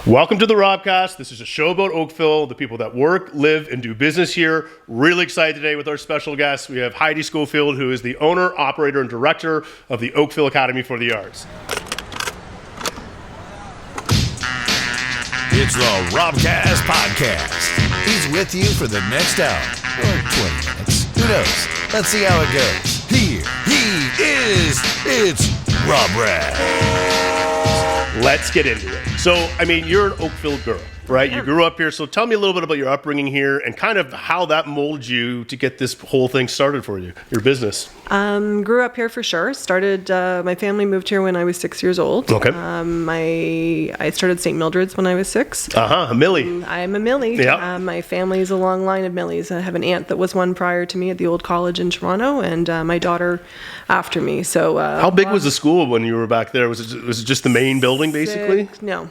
Welcome to the Robcast. This is a show about Oakville, the people that work, live, and do business here. Really excited today with our special guest. We have Heidi Schofield, who is the owner, operator, and director of the Oakville Academy for the Arts. It's the Robcast podcast. He's with you for the next hour or 20 minutes. Who knows? Let's see how it goes. Here he is. It's Rob Raham. Let's get into it. So, you're an Oakville girl, right? You grew up here. So tell me a little bit about your upbringing here and kind of how that molded you to get this whole thing started for you, your business. Grew up here for sure. Started, my family moved here when I was 6 years old. Okay. I started St. Mildred's when I was 6. A Millie. I'm a Millie. Yeah. My family is a long line of Millies. I have an aunt that was one prior to me at the old college in Toronto, and my daughter after me. So how big was the school when you were back there? Was it just the main building, basically? No.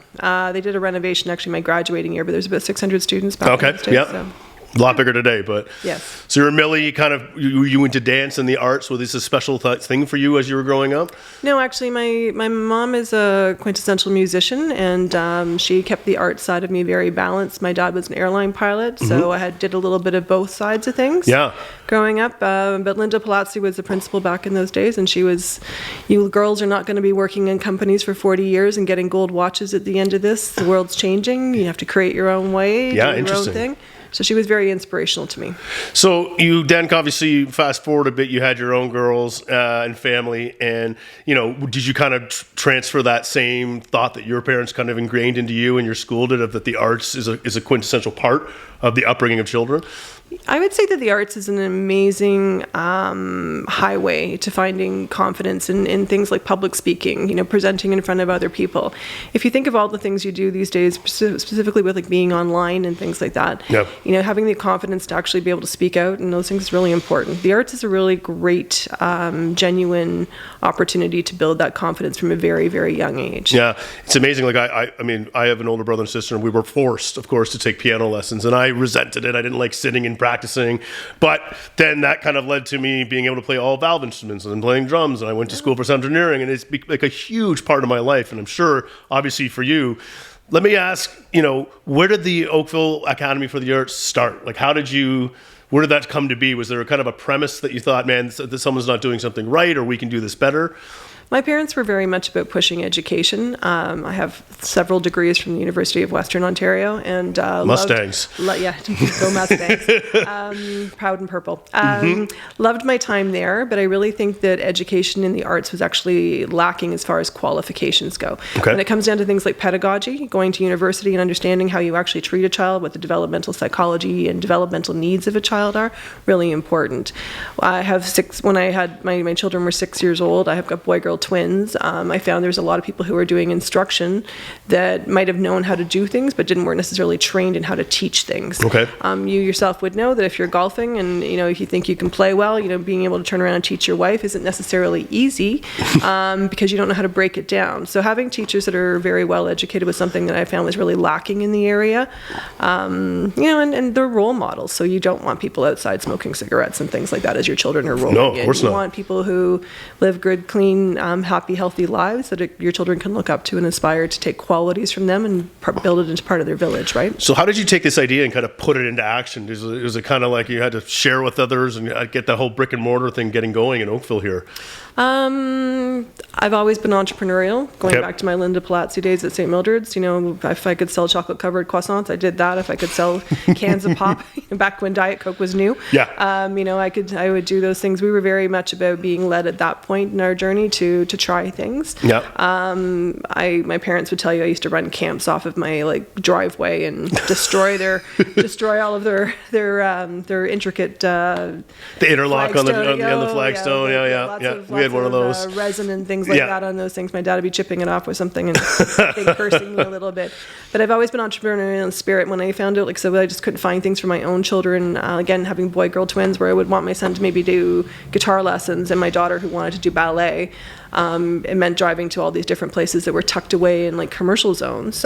They did a renovation, actually, my graduating year, but there's about 600 students back Okay, in those days, yeah. so. A lot bigger today, but Yes. So you're a Millie. You went to dance and the arts. Was this a special thing for you as you were growing up? No, actually, my mom is a quintessential musician, and she kept the art side of me very balanced. My dad was an airline pilot, so I did a little bit of both sides of things. Yeah. Growing up, but Linda Palazzi was the principal back in those days, and she was, you girls are not going to be working in companies for 40 years and getting gold watches at the end of this. The world's changing. You have to create your own way, do your own thing. So she was very inspirational to me. So you then obviously fast forward a bit, you had your own girls and family, and did you kind of transfer that same thought that your parents kind of ingrained into you and your school did, of that the arts is a quintessential part of the upbringing of children? I would say that the arts is an amazing highway to finding confidence in things like public speaking, presenting in front of other people. If you think of all the things you do these days, specifically with like being online and things like that, having the confidence to actually be able to speak out and those things is really important. The arts is a really great, genuine opportunity to build that confidence from a very, very young age. Yeah, it's amazing. Like I have an older brother and sister, and we were forced, of course, to take piano lessons, and I resented it. I didn't like sitting and practicing, but then that kind of led to me being able to play all valve instruments and playing drums, and I went to school for sound engineering, and it's like a huge part of my life, and I'm sure obviously for you. Let me ask, where did the Oakville Academy for the Arts start? Like, where did that come to be? Was there a kind of a premise that you thought, man, someone's not doing something right, or we can do this better? My parents were very much about pushing education. I have several degrees from the University of Western Ontario, and Mustangs. Go Mustangs. Proud and purple. Loved my time there, but I really think that education in the arts was actually lacking as far as qualifications go. Okay. When it comes down to things like pedagogy, going to university and understanding how you actually treat a child, what the developmental psychology and developmental needs of a child are, really important. I have when I had my children were 6 years old, I have got boy-girl twins. I found there's a lot of people who are doing instruction that might have known how to do things but weren't necessarily trained in how to teach things. Okay. You yourself would know that if you're golfing and if you think you can play well, being able to turn around and teach your wife isn't necessarily easy because you don't know how to break it down. So having teachers that are very well educated was something that I found was really lacking in the area. And they're role models. So you don't want people outside smoking cigarettes and things like that as your children are rolling in. No, of course not. You want people who live good, clean, happy, healthy lives that your children can look up to and aspire to take qualities from them and build it into part of their village, right? So how did you take this idea and kind of put it into action? Was it kind of like you had to share with others and get the whole brick and mortar thing getting going in Oakville here? I've always been entrepreneurial, going back to my Linda Palazzi days at St. Mildred's. If I could sell chocolate-covered croissants, I did that. If I could sell cans of pop, back when Diet Coke was new, I would do those things. We were very much about being led at that point in our journey to try things. Yeah. My parents would tell you I used to run camps off of my driveway and destroy all of their intricate the interlock on the flagstone. Yeah. We had one of those. Resin and things like that on those things. My dad would be chipping it off with something and cursing me a little bit. But I've always been entrepreneurial in spirit. When I found out, I just couldn't find things for my own children. Again, having boy-girl twins, where I would want my son to maybe do guitar lessons and my daughter who wanted to do ballet. it meant driving to all these different places that were tucked away in like commercial zones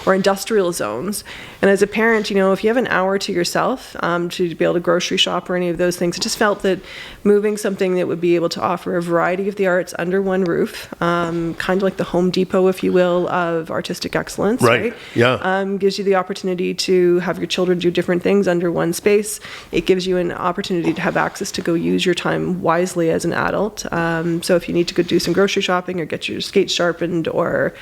or industrial zones. And as a parent, if you have an hour to yourself to be able to grocery shop or any of those things, I just felt that moving something that would be able to offer a variety of the arts under one roof, kind of like the Home Depot, if you will, of artistic excellence, right? Yeah. Gives you the opportunity to have your children do different things under one space. It gives you an opportunity to have access to go use your time wisely as an adult. So if you need to go do some grocery shopping or get your skates sharpened or,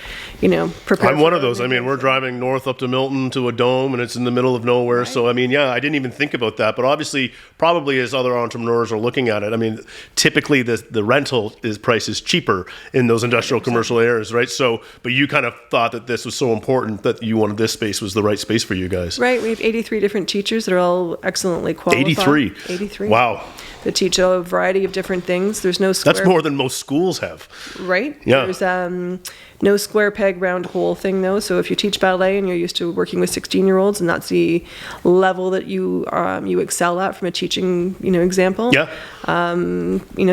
prepare. I'm one of those. I mean, we're driving north up to Milton to a dome, and it's in the middle of nowhere. Right. So, I mean, I didn't even think about that. But obviously, probably as other entrepreneurs are looking at it, I mean, typically the rental price is cheaper in those industrial 100%. Commercial areas, right? So, but you kind of thought that this was so important that you wanted this space was the right space for you guys. Right. We have 83 different teachers that are all excellently qualified. 83. Wow. That teach a variety of different things. There's no square. That's more than most schools have. Right. Yeah. There's no square peg round hole thing though. So if you teach ballet and you're used to working with 16-year-olds and that's the level that you excel at from a teaching example. Yeah.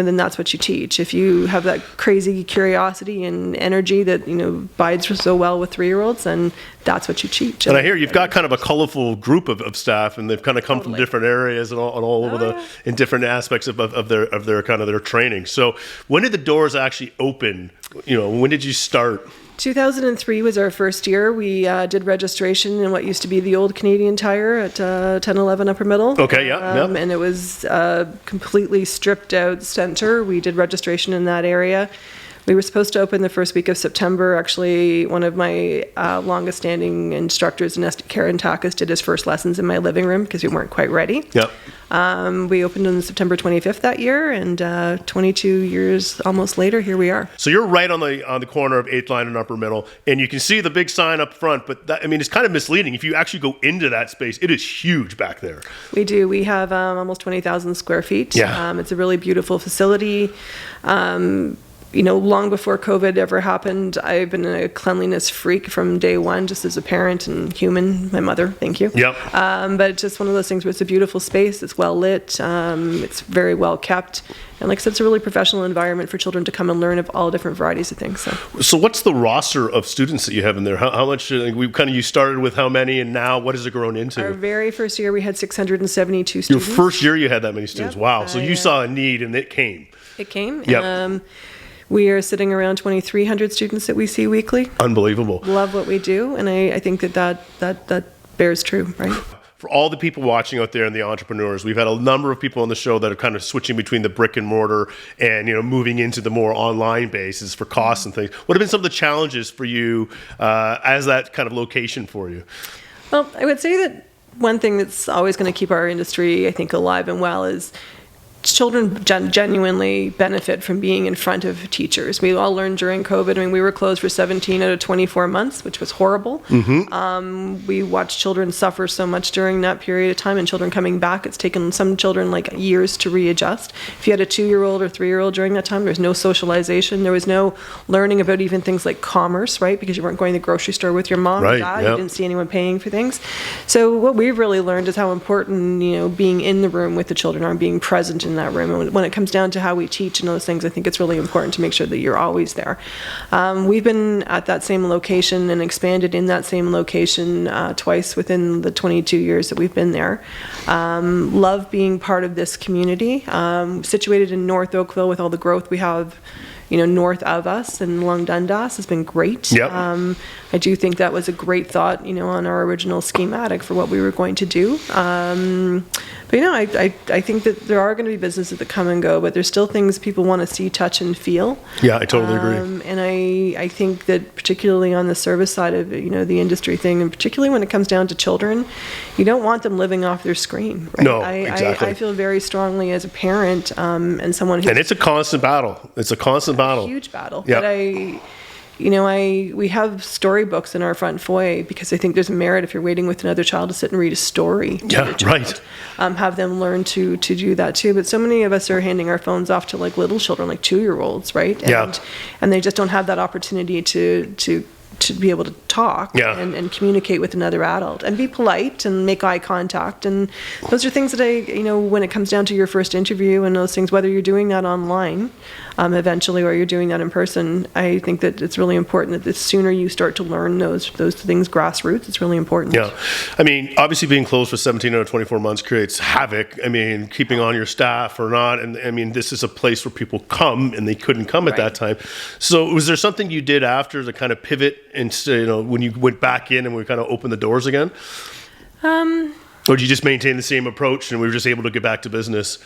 Then that's what you teach. If you have that crazy curiosity and energy that bides so well with 3-year-olds, then that's what you teach. And I hear you've got kind of a colorful group of staff, and they've kind of come from different areas and all over in different aspects of their kind of their training. So when did the doors actually open? When did you start? 2003 was our first year. We did registration in what used to be the old Canadian Tire at 1011 Upper Middle. Okay, yeah. And it was completely stripped out center. We did registration in that area. We were supposed to open the first week of September. Actually, one of my longest standing instructors, Karen Takas, did his first lessons in my living room because we weren't quite ready. Yep. We opened on September 25th that year, and 22 years almost later, here we are. So you're right on the corner of 8th Line and Upper Middle, and you can see the big sign up front, but it's kind of misleading. If you actually go into that space, it is huge back there. We do. We have almost 20,000 square feet. Yeah. It's a really beautiful facility. Long before COVID ever happened, I've been a cleanliness freak from day one, just as a parent and human. My mother, thank you. Yep. But it's just one of those things where it's a beautiful space. It's well lit. It's very well kept. And like I said, it's a really professional environment for children to come and learn of all different varieties of things. So what's the roster of students that you have in there? How much, you started with how many, and now what has it grown into? Our very first year, we had 672 students. Your first year you had that many students? Yep. Wow. So you saw a need, and it came. It came. Yep. We are sitting around 2,300 students that we see weekly. Unbelievable. Love what we do, and I think that bears true, right? For all the people watching out there and the entrepreneurs, we've had a number of people on the show that are kind of switching between the brick and mortar and moving into the more online basis for costs and things. What have been some of the challenges for you as that kind of location for you? Well, I would say that one thing that's always going to keep our industry, I think, alive and well is children genuinely benefit from being in front of teachers. We all learned during COVID. We were closed for 17 out of 24 months, which was horrible. Mm-hmm. We watched children suffer so much during that period of time, and children coming back, it's taken some children years to readjust. If you had a 2-year-old or 3-year-old during that time, there was no socialization. There was no learning about even things like commerce, right? Because you weren't going to the grocery store with your mom or dad. Yep. You didn't see anyone paying for things. So what we've really learned is how important, being in the room with the children are, and being present in that room. And when it comes down to how we teach and those things, I think it's really important to make sure that you're always there. We've been at that same location and expanded in that same location twice within the 22 years that we've been there. Love being part of this community. Situated in North Oakville with all the growth we have north of us, and along Dundas has been great. Yep. I do think that was a great thought, on our original schematic for what we were going to do. But I think that there are going to be businesses that come and go, but there's still things people want to see, touch, and feel. Yeah, I totally agree. And I think that particularly on the service side of the industry thing, and particularly when it comes down to children, you don't want them living off their screen. Right? No, exactly. I feel very strongly as a parent and someone who. And it's a constant battle. It's a constant battle. Huge battle. Yep. But we have storybooks in our front foyer because I think there's merit if you're waiting with another child to sit and read a story. Yeah, right. Have them learn to do that too. But so many of us are handing our phones off to little children, 2-year-olds, right? Yeah. And they just don't have that opportunity to to be able to talk and communicate with another adult and be polite and make eye contact. And those are things that when it comes down to your first interview and those things, whether you're doing that online eventually or you're doing that in person, I think that it's really important that the sooner you start to learn those things grassroots, it's really important. Yeah. I mean, obviously being closed for 17 out of 24 months creates havoc. I mean, keeping on your staff or not. And I mean, this is a place where people come and they couldn't come at that time. So was there something you did after to kind of pivot into, when you went back in and we kind of opened the doors again? Or did you just maintain the same approach and we were just able to get back to business?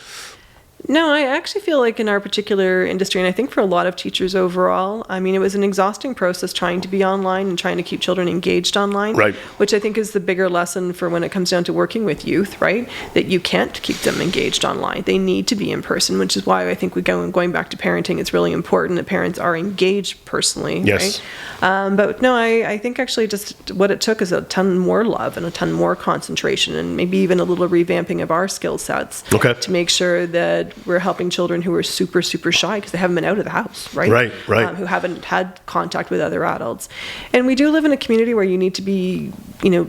No, I actually feel like in our particular industry, and I think for a lot of teachers overall, I mean, it was an exhausting process trying to be online and trying to keep children engaged online, right? Which I think is the bigger lesson for when it comes down to working with youth, right? That you can't keep them engaged online. They need to be in person, which is why I think going back to parenting, it's really important that parents are engaged personally, yes. Right? But no, I think actually just what it took is a ton more love and a ton more concentration and maybe even a little revamping of our skill sets to make sure that we're helping children who are super, super shy because they haven't been out of the house, right? Right. Who haven't had contact with other adults. And we do live in a community where you need to be,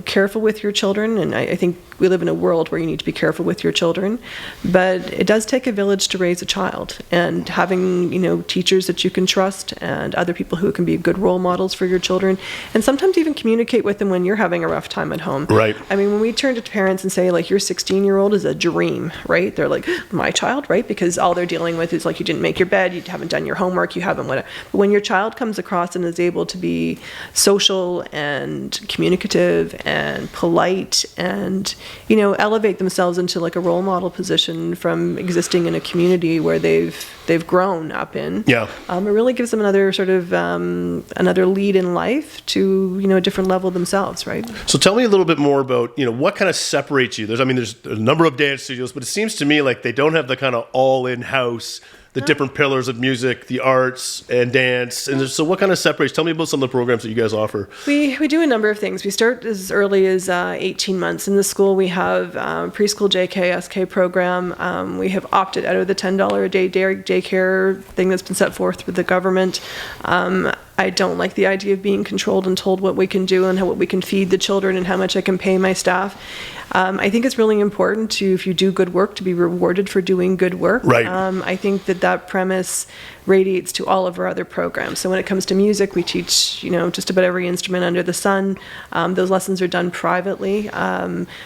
careful with your children. And I think we live in a world where you need to be careful with your children. But it does take a village to raise a child. And having, teachers that you can trust and other people who can be good role models for your children. And sometimes even communicate with them when you're having a rough time at home. Right. I mean, when we turn to parents and say, like, your 16-year-old is a dream, right? They're like, my child, right? Because all they're dealing with is like, you didn't make your bed, you haven't done your homework, you haven't whatever. But when your child comes across and is able to be social and communicative and polite and, elevate themselves into like a role model position from existing in a community where they've grown up in, it really gives them another sort of another lead in life to, a different level themselves, right? So tell me a little bit more about, what kind of separates you. There's a number of dance studios, but it seems to me like they don't have the kind of all in-house, the different pillars of music, the arts and dance. And so what kind of separates? Tell me about some of the programs that you guys offer. We do a number of things. We start as early as 18 months. In the school, we have preschool JK, SK program. We have opted out of the $10 a day daycare thing that's been set forth with the government. I don't like the idea of being controlled and told what we can do and what we can feed the children and how much I can pay my staff. I think it's really important to, if you do good work, to be rewarded for doing good work. Right. I think that premise radiates to all of our other programs. So when it comes to music, we teach, just about every instrument under the sun. Those lessons are done privately.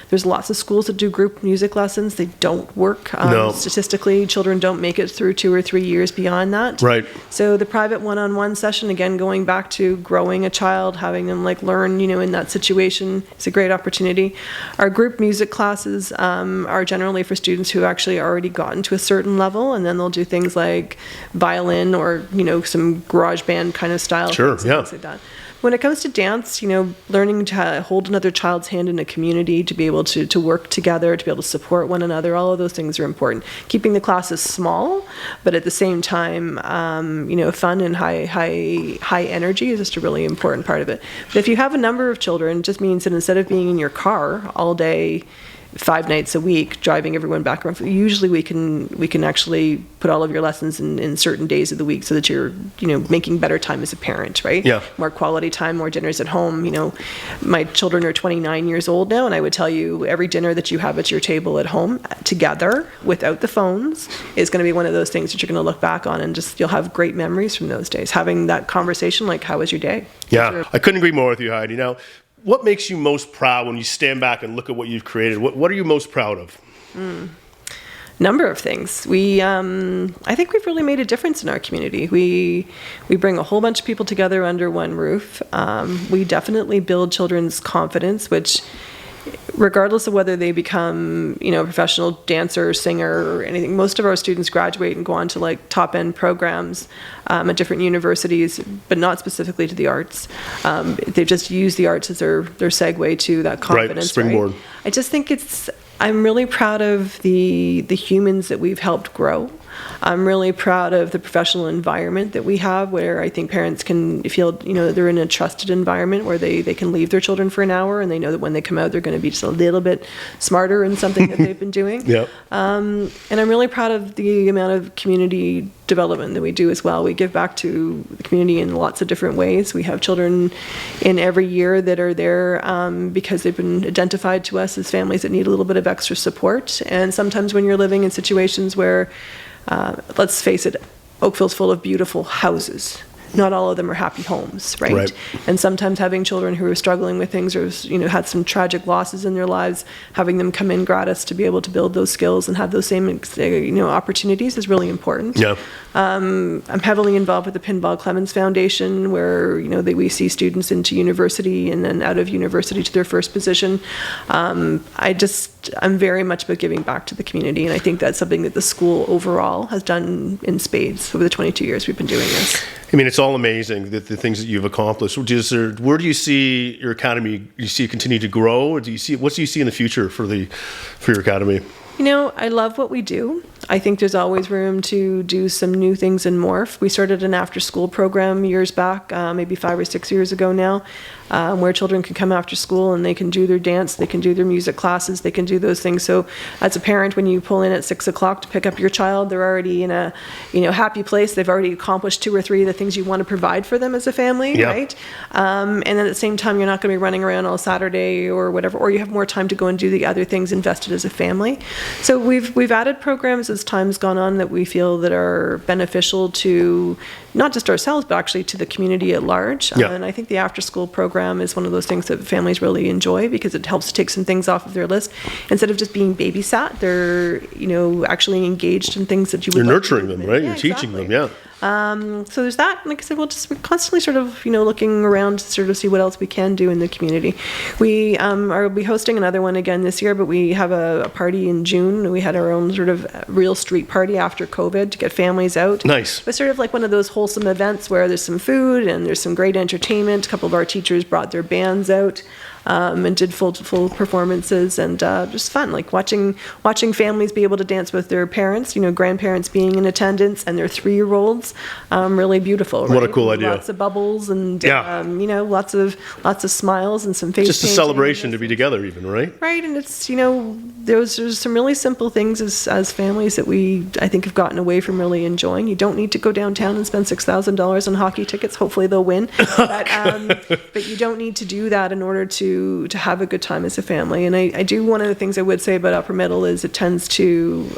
There's lots of schools that do group music lessons. They don't work. No. Statistically, children don't make it through 2 or 3 years beyond that. Right. So the private one-on-one session, again, going back to growing a child, having them learn, in that situation, is a great opportunity. Our group music classes are generally for students who actually already gotten to a certain level, and then they'll do things like violin or, some garage band kind of style. Sure, things like that. When it comes to dance, learning to hold another child's hand in a community, to be able to work together, to be able to support one another, all of those things are important. Keeping the classes small, but at the same time, fun and high energy is just a really important part of it. But if you have a number of children, it just means that instead of being in your car all day, 5 nights a week, driving everyone back around. Usually we can actually put all of your lessons in certain days of the week so that you're, making better time as a parent, right? Yeah. More quality time, more dinners at home. My children are 29 years old now, and I would tell you every dinner that you have at your table at home together without the phones is going to be one of those things that you're going to look back on and you'll have great memories from those days. Having that conversation, like, how was your day? Yeah, I couldn't agree more with you, Heidi. Now, what makes you most proud when you stand back and look at what you've created? What are you most proud of? Number of things. I think we've really made a difference in our community. We bring a whole bunch of people together under one roof. We definitely build children's confidence, which, regardless of whether they become, a professional dancer or singer or anything, most of our students graduate and go on to top-end programs at different universities, but not specifically to the arts. They just use the arts as their segue to that confidence. Right, springboard. Right? I just think I'm really proud of the humans that we've helped grow. I'm really proud of the professional environment that we have, where I think parents can feel, they're in a trusted environment where they can leave their children for an hour and they know that when they come out, they're going to be just a little bit smarter in something that they've been doing. Yep. And I'm really proud of the amount of community development that we do as well. We give back to the community in lots of different ways. We have children in every year that are there because they've been identified to us as families that need a little bit of extra support. And sometimes when you're living in situations where, let's face it, Oakville's full of beautiful houses. Not all of them are happy homes, right? And sometimes having children who are struggling with things or, had some tragic losses in their lives, having them come in gratis to be able to build those skills and have those same, opportunities is really important. Yeah. I'm heavily involved with the Pinball Clemens Foundation, where, we see students into university and then out of university to their first position. I'm very much about giving back to the community, and I think that's something that the school overall has done in spades over the 22 years we've been doing this. I mean, it's all amazing, the things that you've accomplished. Where do you see your academy? Do you see it continue to grow, or what do you see in the future for your academy? I love what we do. I think there's always room to do some new things and morph. We started an after-school program years back, maybe 5 or 6 years ago now, where children can come after school and they can do their dance, they can do their music classes, they can do those things. So as a parent, when you pull in at 6 o'clock to pick up your child, they're already in a happy place. They've already accomplished 2 or 3 of the things you want to provide for them as a family, right? And then at the same time, you're not going to be running around all Saturday or whatever, or you have more time to go and do the other things invested as a family. So we've added programs as time's gone on that we feel that are beneficial to not just ourselves, but actually to the community at large. And I think the after-school program is one of those things that families really enjoy because it helps to take some things off of their list. Instead of just being babysat, they're, actually engaged in things that you would You're like nurturing them, right? You're teaching them, So there's that. Like I said, we're constantly sort of, looking around to sort of see what else we can do in the community. We are be hosting another one again this year, but we have a party in June. We had our own sort of real street party after COVID to get families out. Nice. It's sort of like one of those wholesome events where there's some food and there's some great entertainment. A couple of our teachers brought their bands out. And did full performances, and just fun, like watching families be able to dance with their parents, grandparents being in attendance, and their 3-year-olds. Really beautiful. Right? What a cool idea! Lots of bubbles and lots of smiles and some face. Just a celebration to be together, even, right? Right, and it's there's some really simple things as families that I think have gotten away from really enjoying. You don't need to go downtown and spend $6,000 on hockey tickets. Hopefully they'll win, but you don't need to do that in order to have a good time as a family. And I do, one of the things I would say about upper middle is it tends to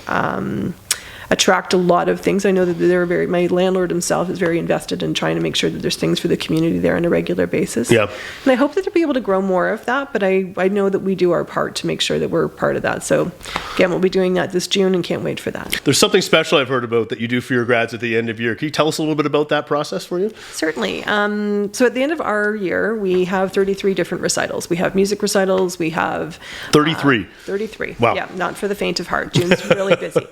attract a lot of things. I know that my landlord himself is very invested in trying to make sure that there's things for the community there on a regular basis. Yeah. And I hope that they'll be able to grow more of that, but I know that we do our part to make sure that we're part of that. So again, we'll be doing that this June and can't wait for that. There's something special I've heard about that you do for your grads at the end of year. Can you tell us a little bit about that process for you? Certainly. So at the end of our year, we have 33 different recitals. We have music recitals. We have 33. 33. Wow. Yeah, not for the faint of heart. June's really busy.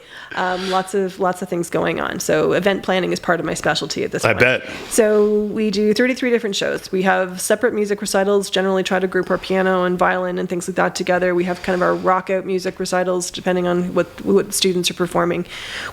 Lots of things going on. So event planning is part of my specialty at this point. I bet. So we do 33 different shows. We have separate music recitals, generally try to group our piano and violin and things like that together. We have kind of our rock out music recitals depending on what students are performing.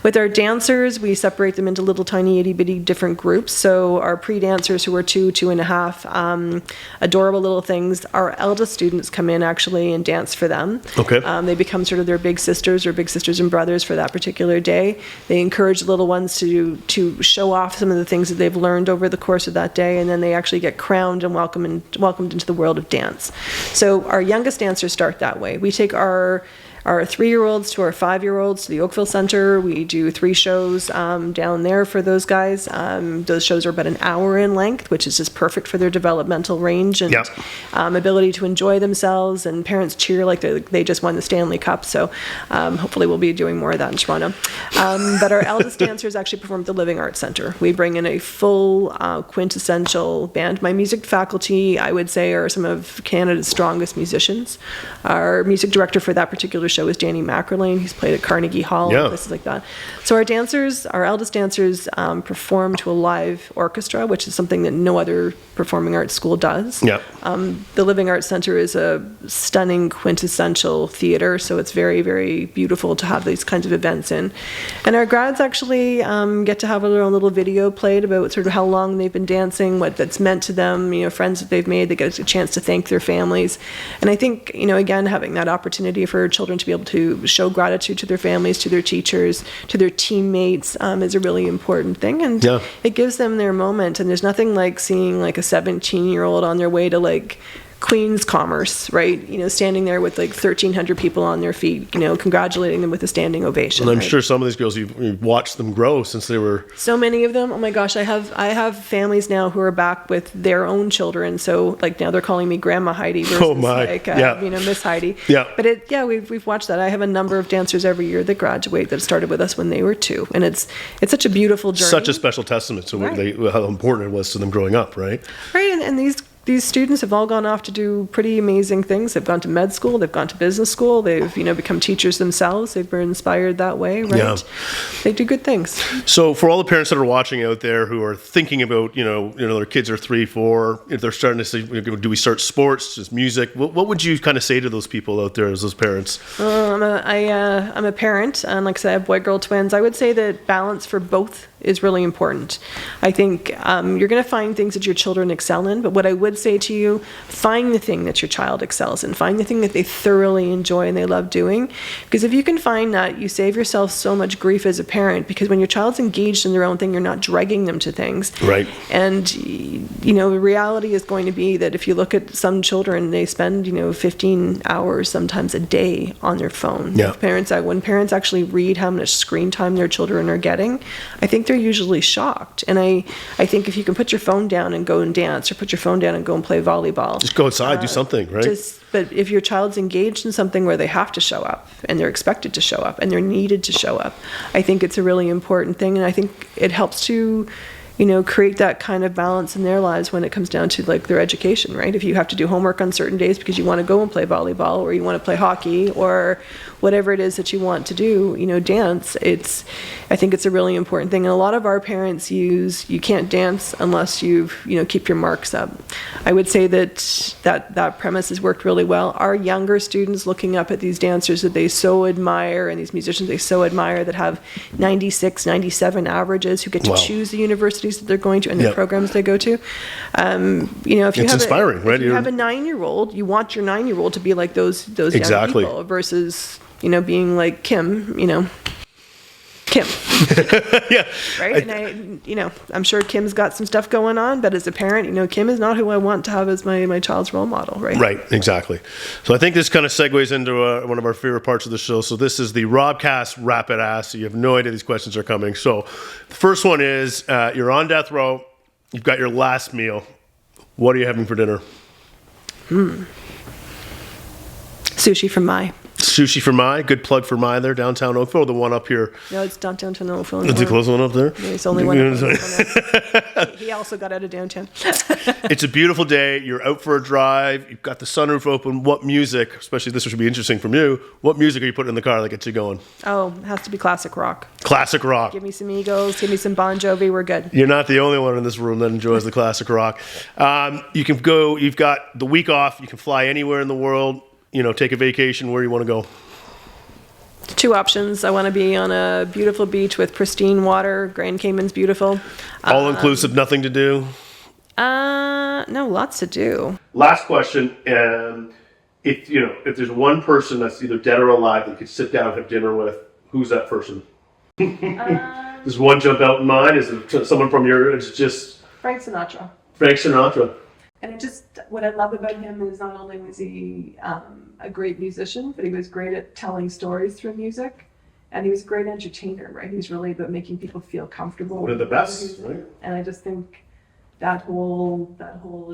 With our dancers, we separate them into little tiny itty bitty different groups. So our pre-dancers who are 2.5, adorable little things. Our eldest students come in actually and dance for them. Okay. They become sort of their big sisters or big sisters and brothers for that particular day. They encourage the little ones to show off some of the things that they've learned over the course of that day, and then they actually get crowned and welcomed into the world of dance. So our youngest dancers start that way. We take our 3-year-olds to our 5-year-olds to the Oakville Center. We do 3 shows down there for those guys. Those shows are about an hour in length, which is just perfect for their developmental range and ability to enjoy themselves. And parents cheer like they just won the Stanley Cup. So hopefully we'll be doing more of that in Toronto. But our eldest dancers actually perform at the Living Arts Center. We bring in a full quintessential band. My music faculty, I would say, are some of Canada's strongest musicians. Our music director for that particular show is Danny McErlane. He's played at Carnegie Hall and places like that. So our eldest dancers perform to a live orchestra, which is something that no other performing arts school does. Yeah. The Living Arts Center is a stunning quintessential theater, so it's very, very beautiful to have these kinds of events in. And our grads actually get to have their own little video played about sort of how long they've been dancing, what that's meant to them, friends that they've made. They get a chance to thank their families. And I think, again, having that opportunity for children to be able to show gratitude to their families, to their teachers, to their teammates is a really important thing. And it gives them their moment. And there's nothing like seeing like a 17-year-old on their way to like Queen's Commerce, right? Standing there with like 1,300 people on their feet, congratulating them with a standing ovation. And I'm sure some of these girls, you've watched them grow since they were... So many of them. Oh my gosh, I have families now who are back with their own children. So like now they're calling me Grandma Heidi versus Miss Heidi. Yeah. But we've watched that. I have a number of dancers every year that graduate that started with us when they were 2. And it's such a beautiful journey. Such a special testament to how important it was to them growing up, right? Right, and these students have all gone off to do pretty amazing things. They've gone to med school, they've gone to business school, they've become teachers themselves. They've been inspired that way, right? Yeah. They do good things. So for all the parents that are watching out there who are thinking about, their kids are 3, 4, if they're starting to say, do we start sports, just music? What would you kind of say to those people out there as those parents? I'm a parent, and like I said, I have boy-girl twins. I would say that balance for both is really important. I think you're going to find things that your children excel in, but what I would say to you, find the thing that your child excels in. Find the thing that they thoroughly enjoy and they love doing. Because if you can find that, you save yourself so much grief as a parent, because when your child's engaged in their own thing, you're not dragging them to things. Right. And, the reality is going to be that if you look at some children, they spend, 15 hours sometimes a day on their phone. Yeah. When parents actually read how much screen time their children are getting, I think they're usually shocked. And I think if you can put your phone down and go and dance, or put your phone down and go and play volleyball. Just go outside, do something, right? But if your child's engaged in something where they have to show up, and they're expected to show up, and they're needed to show up, I think it's a really important thing. And I think it helps to create that kind of balance in their lives when it comes down to like their education, right? If you have to do homework on certain days because you want to go and play volleyball, or you want to play hockey, or whatever it is that you want to do, dance, I think it's a really important thing. And a lot of our parents you can't dance unless you keep your marks up. I would say that premise has worked really well. Our younger students looking up at these dancers that they so admire, and these musicians they so admire, that have 96, 97 averages, who get to choose the universities that they're going to and the programs they go to. If you it's inspiring, right? If you have a 9-year-old, you want your 9-year-old to be like those young people versus being like Kim. Kim. Yeah. Right? And I'm sure Kim's got some stuff going on, but as a parent, Kim is not who I want to have as my child's role model, right? Right, exactly. So I think this kind of segues into one of our favorite parts of the show. So this is the Robcast Rapid Ask. So you have no idea these questions are coming. So the first one is, you're on death row, you've got your last meal. What are you having for dinner? Sushi from Mai. Sushi for Mai, good plug for Mai there, downtown Oakville, the one up here. No, it's not downtown Oakville. Is the close one up there? Yeah, it's only one. He also got out of downtown. It's a beautiful day. You're out for a drive. You've got the sunroof open. What music, especially this should be interesting from you, what music are you putting in the car that gets you going? Oh, it has to be classic rock. Classic rock. Give me some Eagles, give me some Bon Jovi, we're good. You're not the only one in this room that enjoys the classic rock. You can go, you've got the week off. You can fly anywhere in the world. Take a vacation. Where you want to go? 2 options. I want to be on a beautiful beach with pristine water. Grand Cayman's beautiful. All inclusive, nothing to do? No, lots to do. Last question. If there's one person that's either dead or alive that you could sit down and have dinner with, who's that person? Does one jump out in mind? Is it someone from it's just... Frank Sinatra. Frank Sinatra. And what I love about him is not only was he a great musician, but he was great at telling stories through music, and he was a great entertainer, right? He was really about making people feel comfortable. One of the best, right? And I just think that whole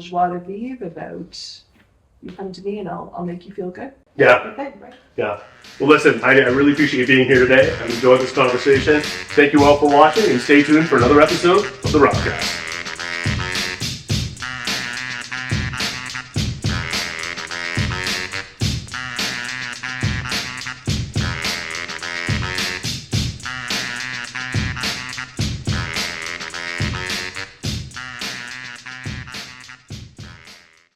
joie de vivre about you come to me and I'll make you feel good. Yeah. Thing, right? Yeah. Well, listen, I really appreciate you being here today. I've enjoyed this conversation. Thank you all for watching, and stay tuned for another episode of the Robcast.